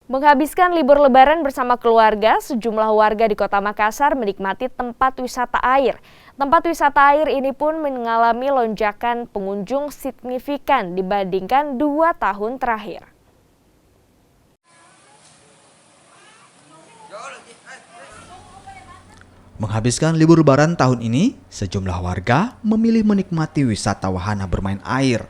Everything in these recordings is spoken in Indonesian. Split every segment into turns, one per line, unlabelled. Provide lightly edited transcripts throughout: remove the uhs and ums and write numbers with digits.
Menghabiskan libur lebaran bersama keluarga, sejumlah warga di Kota Makassar menikmati tempat wisata air. Tempat wisata air ini pun mengalami lonjakan pengunjung signifikan dibandingkan 2 tahun terakhir.
Menghabiskan libur lebaran tahun ini, sejumlah warga memilih menikmati wisata wahana bermain air.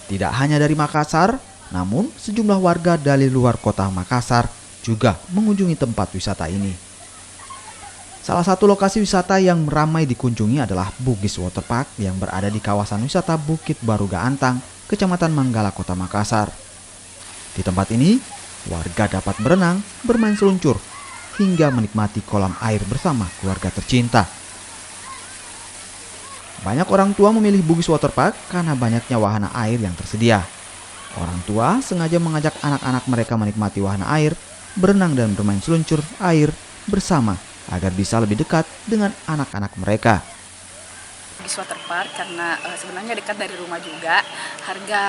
Tidak hanya dari Makassar, namun sejumlah warga dari luar kota Makassar juga mengunjungi tempat wisata ini. Salah satu lokasi wisata yang ramai dikunjungi adalah Bugis Waterpark yang berada di kawasan wisata Bukit Baruga Antang, Kecamatan Manggala, Kota Makassar. Di tempat ini, warga dapat berenang, bermain seluncur, hingga menikmati kolam air bersama keluarga tercinta. Banyak orang tua memilih Bugis Waterpark karena banyaknya wahana air yang tersedia. Orang tua sengaja mengajak anak-anak mereka menikmati wahana air, berenang dan bermain seluncur air bersama agar bisa lebih dekat dengan anak-anak mereka.
Bugis Waterpark karena sebenarnya dekat dari rumah juga, harga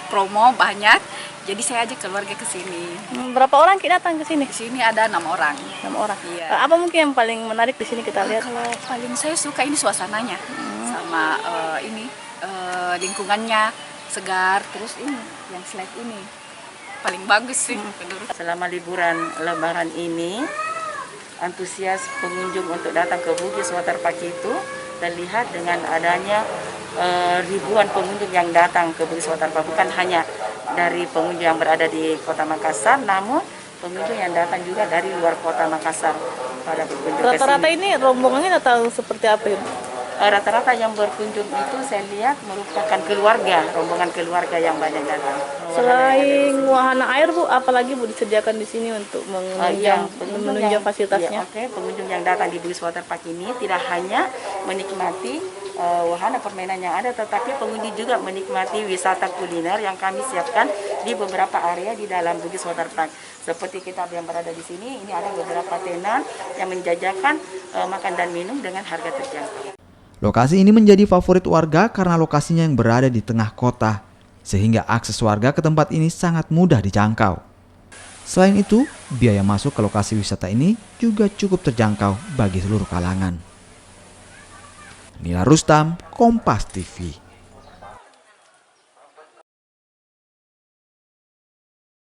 promo banyak, jadi saya ajak keluarga ke sini.
Berapa orang kita datang ke sini?
Di sini ada 6 orang.
6 orang.
Iya.
Apa mungkin yang paling menarik di sini kita lihat?
Kalau paling saya suka ini suasananya, sama lingkungannya segar, terus ini yang slide ini paling bagus sih menurut.
Selama liburan lebaran ini, antusias pengunjung untuk datang ke Bugis Waterpark itu terlihat dengan adanya ribuan pengunjung yang datang ke Bugis Waterpark. Bukan hanya dari pengunjung yang berada di Kota Makassar, namun pengunjung yang datang juga dari luar Kota Makassar pada berkunjung ke sini.
Rata-rata ini rombongannya atau seperti apa ya?
Rata-rata yang berkunjung itu saya lihat merupakan keluarga, rombongan keluarga yang banyak datang.
Selain wahana air Bu, apalagi Bu disediakan di sini untuk menunjang fasilitasnya?
Pengunjung yang datang di Bugis Waterpark ini tidak hanya menikmati wahana permainan yang ada, tetapi pengunjung juga menikmati wisata kuliner yang kami siapkan di beberapa area di dalam Bugis Waterpark. Seperti kita yang berada di sini, ini ada beberapa tenan yang menjajakan makan dan minum dengan harga terjangkau.
Lokasi ini menjadi favorit warga karena lokasinya yang berada di tengah kota, sehingga akses warga ke tempat ini sangat mudah dijangkau. Selain itu, biaya masuk ke lokasi wisata ini juga cukup terjangkau bagi seluruh kalangan. Nila Rustam, Kompas TV.